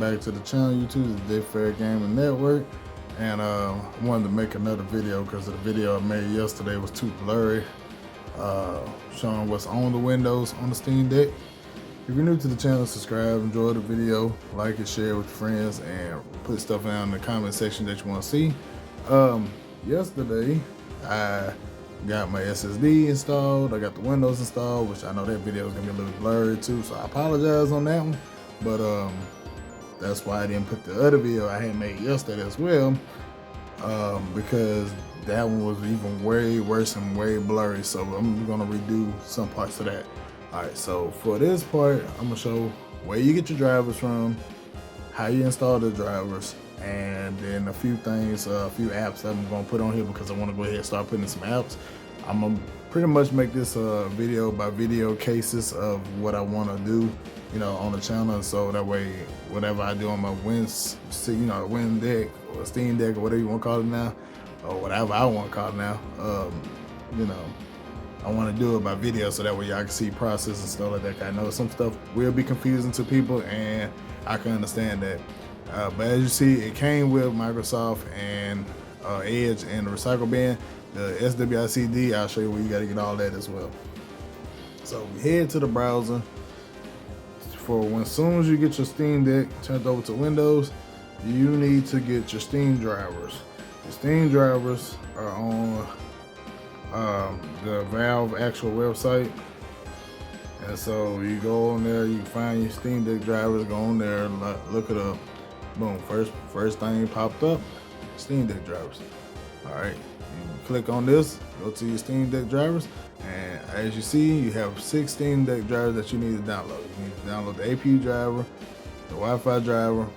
back to the channel, YouTube. It's Dick Fair Gaming Network, and I wanted to make another video because the video I made yesterday was too blurry, showing what's on the windows on the Steam Deck. If you're new to the channel, subscribe, enjoy the video, like and share with your friends, and put stuff down in the comment section that you want to see. Yesterday, I got my SSD installed, I got the Windows installed, which I know that video is gonna be a little blurry too, so I apologize on that one. But that's why I didn't put the other video I had made yesterday as well, because that one was even way worse and way blurry, so I'm gonna redo some parts of that. Alright, so for this part, I'm gonna show where you get your drivers from, how you install the drivers, and then a few things, a few apps that I'm gonna put on here because I wanna go ahead and start putting in some apps. I'm gonna pretty much make this video by video cases of what I wanna do, you know, on the channel, so that way whatever I do on my Win Deck or Steam Deck or whatever you wanna call it now, or whatever I wanna call it now, you know, I want to do it by video so that way y'all can see process and stuff like that. I know some stuff will be confusing to people, and I can understand that. But as you see, it came with Microsoft and Edge and the Recycle Bin. The SWI-CD, I'll show you where you got to get all that as well. So we head to the browser. As soon as you get your Steam Deck turned over to Windows, you need to get your Steam drivers. The Steam drivers are on the Valve actual website, and so you go on there, you find your Steam Deck drivers, go on there, look it up, boom, first thing popped up, Steam Deck drivers. All right, you click on this, go to your Steam Deck drivers, and as you see, you have 6 Steam Deck drivers that you need to download. You need to download the APU driver, the Wi-Fi driver.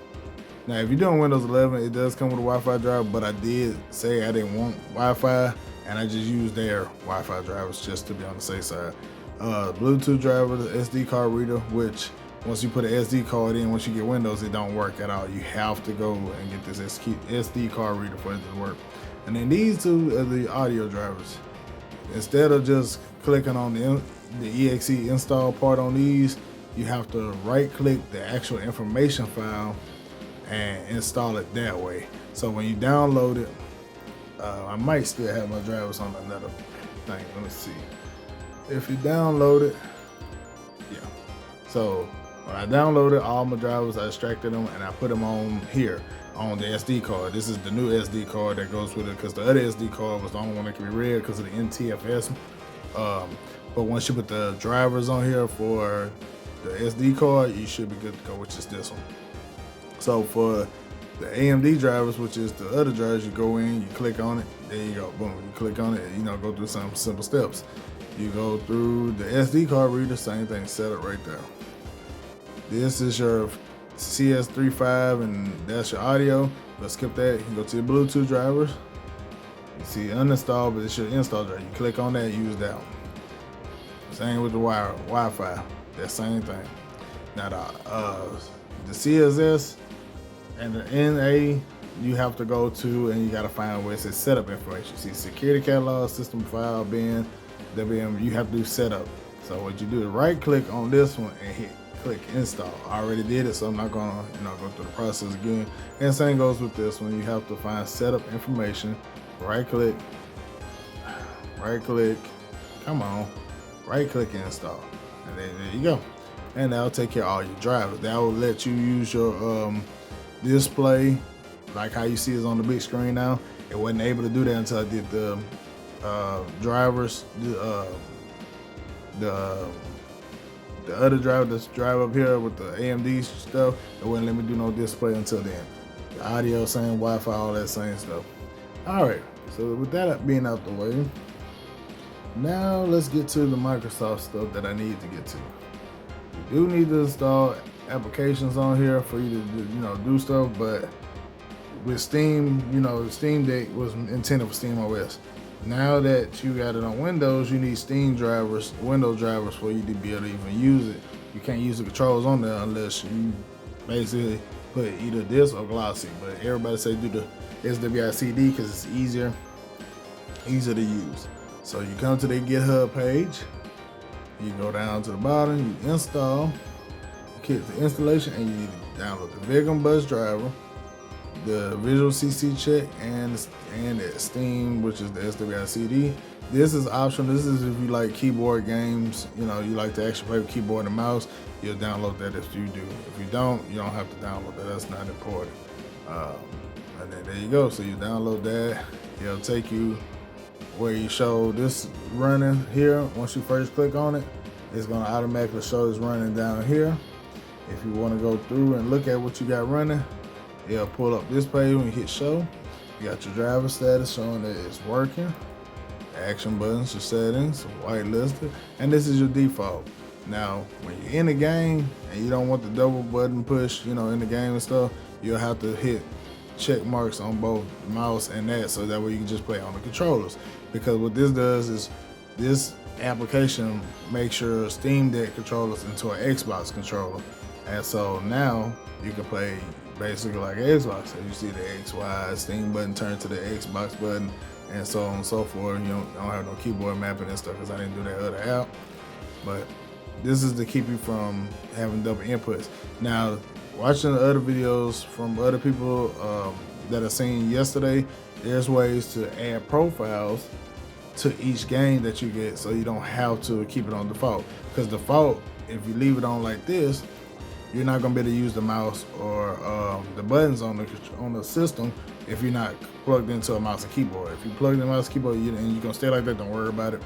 Now if you're doing Windows 11, it does come with a Wi-Fi driver, but I did say I didn't want Wi-Fi, and I just used their Wi-Fi drivers just to be on the safe side. Bluetooth driver, the SD card reader, which once you put an SD card in, once you get Windows, it don't work at all. You have to go and get this SD card reader for it to work. And then these two are the audio drivers. Instead of just clicking on the exe install part on these, you have to right click the actual information file and install it that way. So when you download it, I might still have my drivers on another thing. Let me see. If you download it, yeah. So when I downloaded all my drivers, I extracted them and I put them on here on the SD card. This is the new SD card that goes with it, because the other SD card was the only one that can be read because of the NTFS. But once you put the drivers on here for the SD card, you should be good to go, which is this one. So for the AMD drivers, which is the other drivers, you go in, you click on it, there you go, boom, you click on it, you know, go through some simple steps. You go through the SD card reader, same thing, set it right there. This is your CS35, and that's your audio. Let's skip that. You go to your Bluetooth drivers. You see uninstall, but it's your install driver. You click on that, use that one. Same with the Wi-Fi, that same thing. Now the CSS and the NA, you have to go to, and you got to find where it says setup information. See security catalog, system file bin, WM, you have to do setup. So what you do is right click on this one and click install. I already did it, so I'm not gonna, you know, go through the process again. And same goes with this one. You have to find setup information, right click, come on, right click install, and then there you go. And that'll take care of all your drivers. That will let you use your display like how you see is on the big screen now. It wasn't able to do that until I did the drivers, the other driver, this drive up here with the AMD stuff. It wouldn't let me do no display until then. The audio, same, Wi-Fi, all that same stuff. All right, so with that being out the way, now let's get to the Microsoft stuff that I need to get to. You do need to install applications on here for you to, you know, do stuff, but with Steam, you know, Steam Deck was intended for Steam OS. Now that you got it on Windows, you need Steam drivers, Windows drivers, for you to be able to even use it. You can't use the controls on there unless you basically put either this or Glossy. But everybody say do the SWI-CD because it's easier to use. So you come to their GitHub page, you go down to the bottom, you install, click the installation, and you need to download the Vigum Bus Driver, the Visual CC Check, and the Steam, which is the SWI CD. This is optional. This is if you like keyboard games, you know, you like to actually play with keyboard and mouse, you'll download that if you do. If you don't, you don't have to download that. That's not important. And then there you go. So you download that. It'll take you where you show this running here. Once you first click on it, it's going to automatically show this running down here. If you want to go through and look at what you got running, it'll pull up this page when you hit show. You got your driver status showing that it's working. Action buttons, your settings, whitelisted, and this is your default. Now, when you're in the game and you don't want the double button push, you know, in the game and stuff, you'll have to hit check marks on both mouse and that, so that way you can just play on the controllers. Because what this does is this application makes your Steam Deck controllers into an Xbox controller, and so now you can play basically like an Xbox. So you see the XY Steam button turn to the Xbox button, and so on and so forth. You don't have no keyboard mapping and stuff because I didn't do that other app. But this is to keep you from having double inputs. Now, watching the other videos from other people that I seen yesterday, there's ways to add profiles to each game that you get, so you don't have to keep it on default. Because default, if you leave it on like this, you're not gonna be able to use the mouse or the buttons on the system if you're not plugged into a mouse and keyboard. If you plug in the mouse and keyboard and you're gonna stay like that, don't worry about it.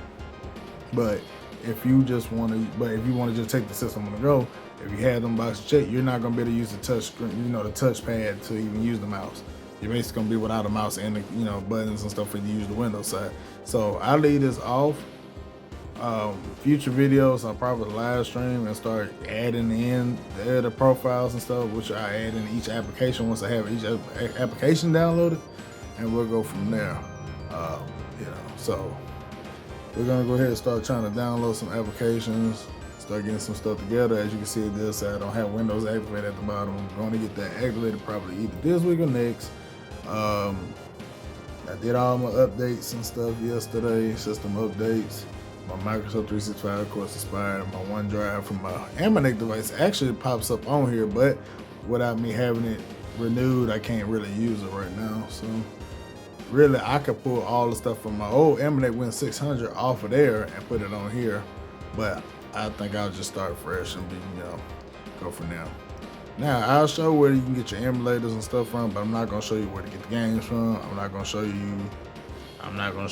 But if you just want to, just take the system on the go, if you had them boxes checked, you're not gonna be able to use the touch screen, you know, the touchpad to even use the mouse. You're basically gonna be without a mouse and the, you know, buttons and stuff for you to use the Windows side. So I leave this off. Future videos, I'll probably live stream and start adding in the other profiles and stuff, which I add in each application once I have each application downloaded, and we'll go from there. You know, so we're gonna go ahead and start trying to download some applications, start getting some stuff together. As you can see at this, I don't have Windows activated at the bottom. I'm going to get that activated probably either this week or next. I did all my updates and stuff yesterday, system updates. My Microsoft 365, of course, expired. My OneDrive from my Amanek device actually pops up on here, but without me having it renewed, I can't really use it right now. So really, I could pull all the stuff from my old Amanek Win 600 off of there and put it on here, but I think I'll just start fresh and be, you know, go from there. Now, I'll show where you can get your emulators and stuff from, but I'm not going to show you where to get the games from. I'm not going to show, you know, I'm not going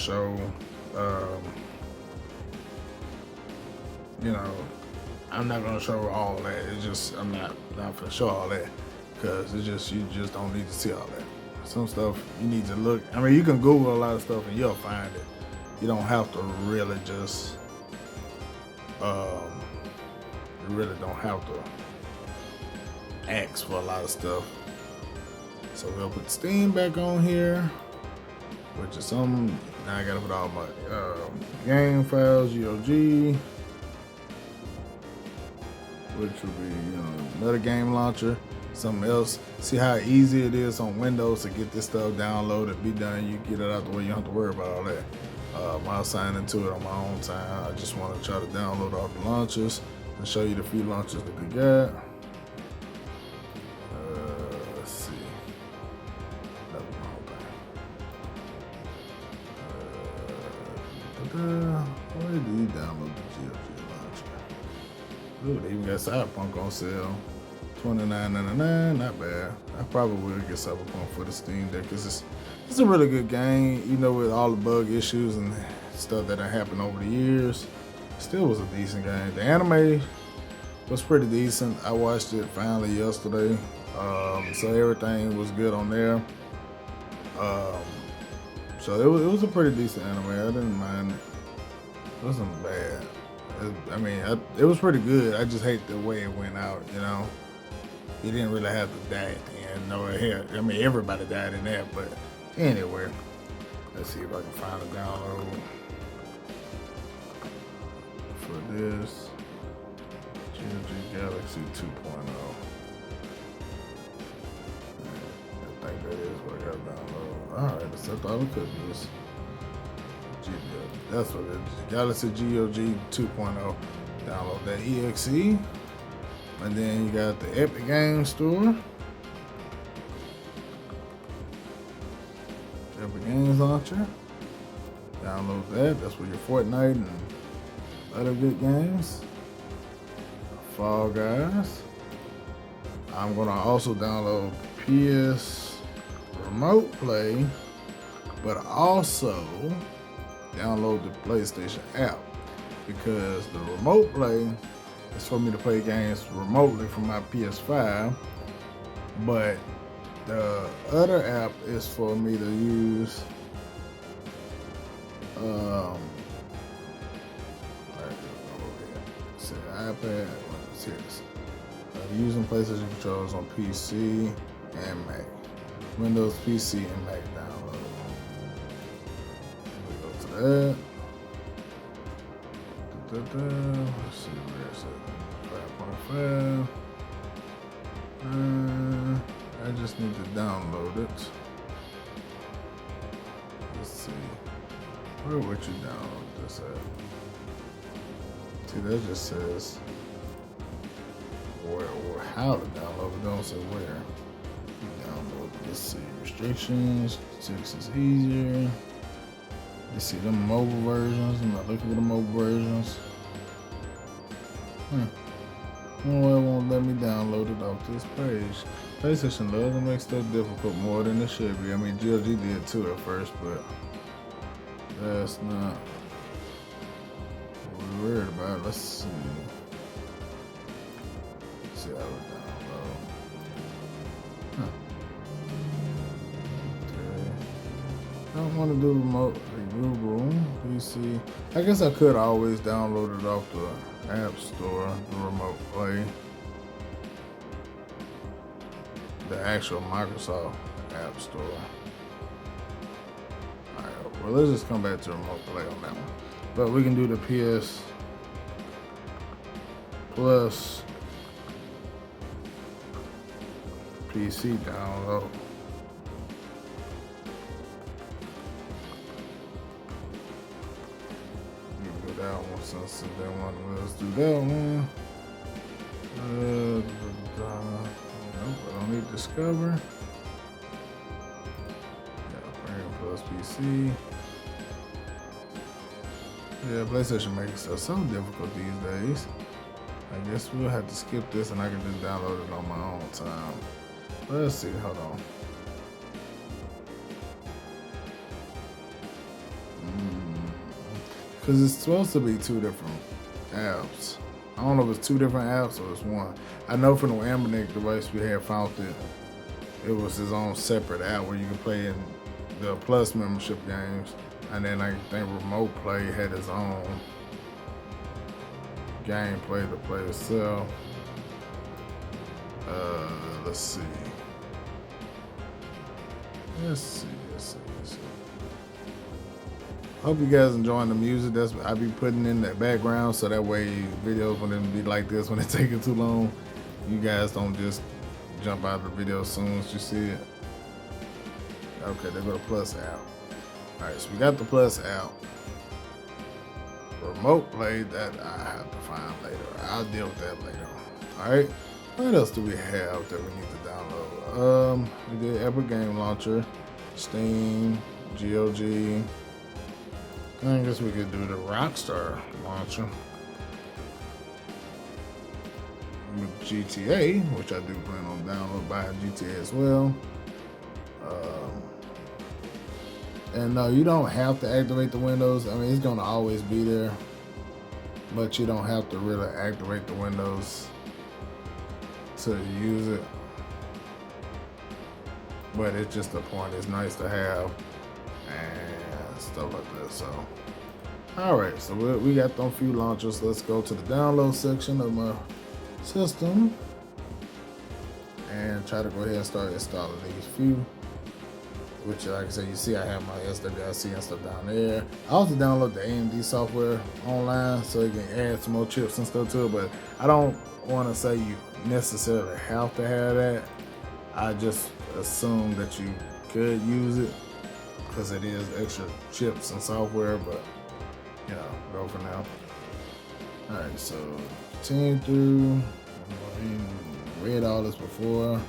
to show all that. It's just, I'm not going to show all that, because it's just, you just don't need to see all that. Some stuff you need to look, I mean, you can Google a lot of stuff and you'll find it. You don't have to really just, you really don't have to ask for a lot of stuff. So we'll put Steam back on here, which is some, now I gotta put all my game files, GOG, which will be, you know, another game launcher, something else. See how easy it is on Windows to get this stuff downloaded, be done, you get it out the way, you don't have to worry about all that. I'll sign into it on my own time. I just want to try to download all the launchers and show you the few launchers that we got. Let's see. That was my whole thing. Where do you download the GOG launcher? Ooh, they even got Cyberpunk on sale. $29.99, not bad. I probably will get Cyberpunk for the Steam Deck, because it's a really good game, you know, with all the bug issues and stuff that have happened over the years. Still was a decent game. The anime was pretty decent. I watched it finally yesterday, so everything was good on there. So it was a pretty decent anime. I didn't mind it. It wasn't bad. It was pretty good. I just hate the way it went out, you know. He didn't really have to die at the end. No, everybody died in that, but anyway, let's see if I can find a download for this GOG Galaxy 2.0. I think that is what I got to download. Alright, that's all we could use. That's what it is. Galaxy GOG 2.0. Download that EXE. And then you got the Epic Games Store. Epic Games Launcher. Download that. That's where your Fortnite and other good games. Fall Guys. I'm gonna also download PS Remote Play, but also download the PlayStation app, because the Remote Play is for me to play games remotely from my PS5, but the other app is for me to use iPad. Let's see this. Using PlayStation controllers on PC and Mac. Windows, PC, and Mac download. We go to that. Let's see where it's at. 5.5. I just need to download it. Let's see. Where would you download this at? See, that just says where or how to download it. Don't say where. You download it. Let's see. Restrictions. 6 is easier. You see them mobile versions. I'm not looking for the mobile versions. No, it won't let me download it off this page. PlayStation doesn't make stuff difficult more than it should be. I mean, GLG did too at first, but that's not what we're worried about. Let's see. Let's see how we download. Okay. I don't want to do remote Google PC. I guess I could always download it off the App Store, the Remote Play. The actual Microsoft App Store. Alright, well, let's just come back to Remote Play on that one. But we can do the PS Plus PC download. We do that one since they want us to do that one. Nope, I don't need Discover. Yeah, Premium Plus PC. Yeah, PlayStation makes stuff so difficult these days. I guess we'll have to skip this and I can just download it on my own time. Let's see, hold on. Because it's supposed to be two different apps. I don't know if it's two different apps or it's one. I know from the Ambernick device we had found it was his own separate app where you can play in the Plus membership games. And then I think Remote Play had his own gameplay to play itself. Let's see. Let's see. Hope you guys enjoying the music. That's what I be putting in that background, so that way videos wouldn't be like this when it's taking too long. You guys don't just jump out of the video as soon as you see it. Okay, they go to Plus app. Alright, so we got the Plus app. Remote Play, that I have to find later. I'll deal with that later. Alright, what else do we have that we need to download? We did Epic Game Launcher, Steam, GOG. I guess we could do the Rockstar launcher with GTA, which I do plan on downloading buying GTA as well. And no, you don't have to activate the Windows. I mean, it's gonna always be there, but you don't have to really activate the Windows to use it. But it's just a point. It's nice to have and stuff like that. So, all right. So we got them few launchers. Let's go to the download section of my system and try to go ahead and start installing these few. Which, like I said, you see I have my SWIC and stuff down there. I also download the AMD software online so you can add some more chips and stuff to it, but I don't want to say you necessarily have to have that. I just assume that you could use it because it is extra chips and software, but you know, go for now. All right, so continue through. I read all this before.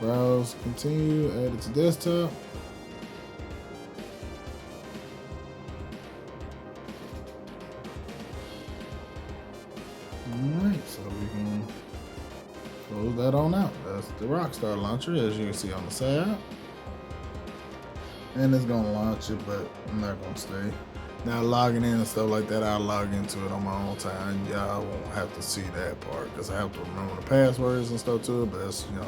Browse, continue, add it to desktop. Alright, so we can close that on out. That's the Rockstar launcher, as you can see on the side. And it's gonna launch it, but I'm not gonna stay. Now logging in and stuff like that, I'll log into it on my own time. Y'all won't have to see that part because I have to remember the passwords and stuff to it, but that's, you know,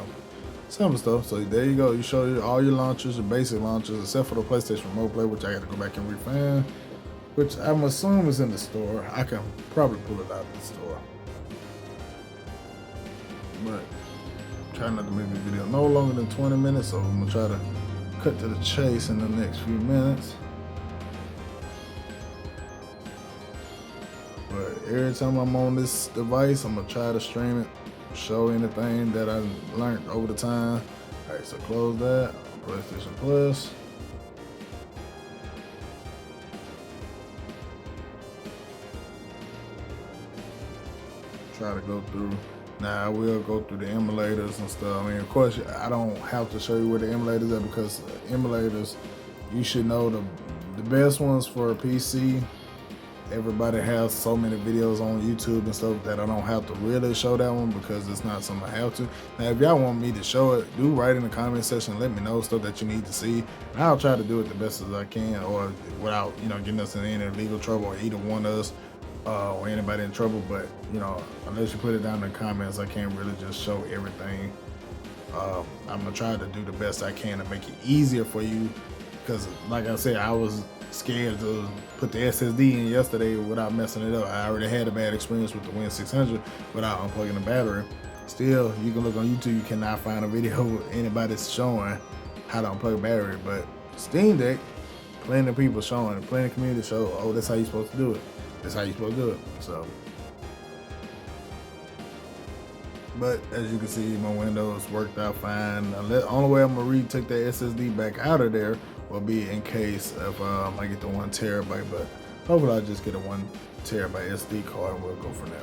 simple stuff. So there you go. You show all your launchers, your basic launchers, except for the PlayStation Remote Play, which I got to go back and refine, which I'm assuming is in the store. I can probably pull it out of the store. But try not to make the video no longer than 20 minutes, so I'm gonna try to cut to the chase in the next few minutes. But every time I'm on this device, I'm gonna try to stream it, show anything that I learned over the time. All right, so close that. PlayStation Plus. Try to go through. Now I will go through the emulators and stuff. I mean, of course, I don't have to show you where the emulators are because emulators, you should know the best ones for a PC. Everybody has so many videos on YouTube and stuff that I don't have to really show that one because it's not something I have to. Now, if y'all want me to show it, do write in the comment section. Let me know stuff that you need to see. And I'll try to do it the best as I can, or without, you know, getting us in any legal trouble, or either one of us or anybody in trouble. But, you know, unless you put it down in the comments, I can't really just show everything. I'm gonna try to do the best I can to make it easier for you because, like I said, I was scared to put the SSD in yesterday without messing it up. I already had a bad experience with the Win 600 without unplugging the battery. Still, you can look on YouTube, you cannot find a video with anybody showing how to unplug a battery. But Steam Deck, plenty of people showing, plenty of community show, oh, that's how you're supposed to do it. That's how you're supposed to do it. So, but as you can see, my Windows worked out fine. The only way I'm gonna retake that SSD back out of there will be in case if I get the 1 terabyte, but hopefully I'll just get a 1 terabyte SD card and we'll go from there.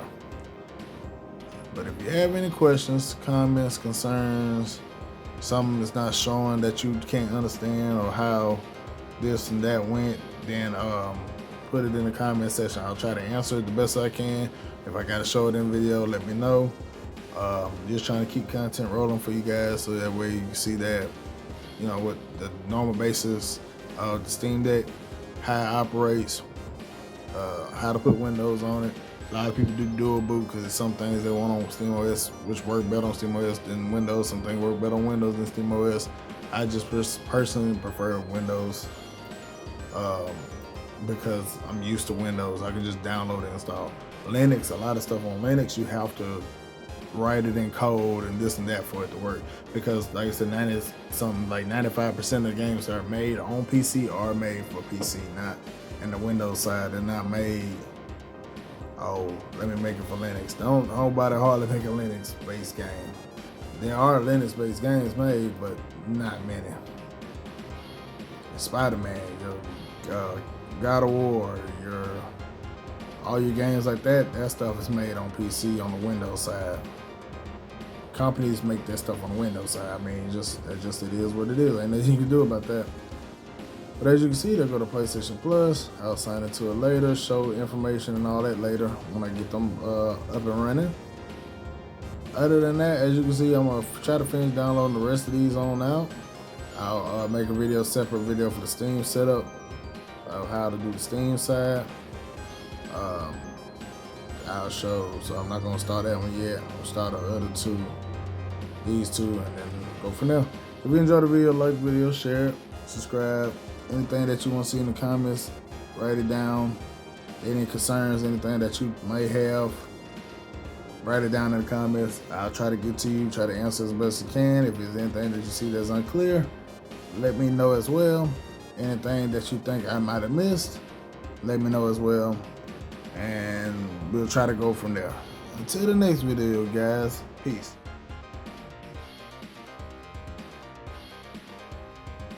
But if you have any questions, comments, concerns, something that's not showing that you can't understand or how this and that went, then put it in the comment section. I'll try to answer it the best I can. If I gotta show it in video, let me know. Just trying to keep content rolling for you guys so that way you can see that, you know, what the normal basis of the Steam Deck, how it operates, how to put Windows on it. A lot of people do dual boot because there's some things they want on SteamOS which work better on SteamOS than Windows. Some things work better on Windows than SteamOS. I just personally prefer Windows because I'm used to Windows. I can just download and install. Linux, a lot of stuff on Linux, you have to write it in code and this and that for it to work, because like I said, 95% of the games that are made on PC are made for PC, not in the Windows side. They're not made, oh, let me make it for Linux. Nobody hardly make a Linux based game. There are Linux based games made, but not many. Spider-Man, your God of War, all your games like that, that stuff is made on PC on the Windows side. Companies make that stuff on the Windows side. I mean, it is what it is. Ain't nothing you can do about that. But as you can see, they go to PlayStation Plus. I'll sign into it later, show information and all that later when I get them up and running. Other than that, as you can see, I'm gonna try to finish downloading the rest of these on out. I'll make a separate video for the Steam setup of how to do the Steam side. I'll show, so I'm not gonna start that one yet. I'll start the other two, these two, and then go from there. If you enjoyed the video, like the video, share it, subscribe. Anything that you want to see in the comments, write it down. Any concerns, anything that you may have, write it down in the comments. I'll try to get to you, try to answer as best I can. If there's anything that you see that's unclear, let me know as well. Anything that you think I might have missed, let me know as well. And we'll try to go from there. Until the next video, guys. Peace.